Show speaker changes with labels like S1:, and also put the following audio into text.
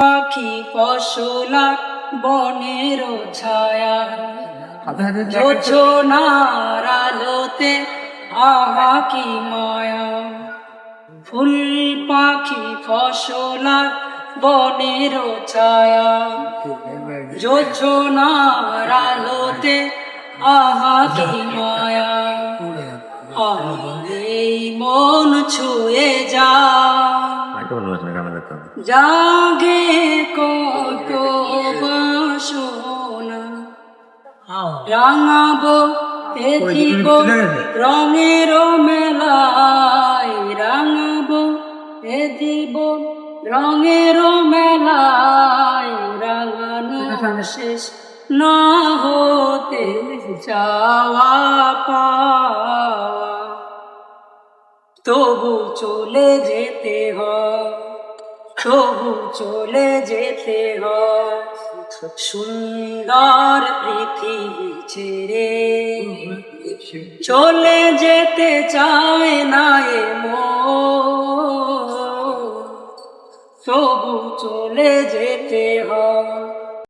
S1: পাখি ফসলার বনের ছায়া জোছনার আলোতে আহা কি মায়া। ফুল পাখি ফসলার বনের ছায়া জোছনার আলোতে আহা কি মায়া। এই মন ছুঁয়ে যা জাগে কত বাসনা। রাঙাবো এ জীবন রঙের মেলায়, রাঙাবো এ জীবন রঙের মেলায়। রাঙানো শেষ না হতে চাওয়া পাওয়া, তবু চলে যেতে হয়, তবু চলে যেতে হয়। সুন্দর পৃথিবী ছেড়ে চলে যেতে চায় না এ মন, তবু চলে যেতে হয়।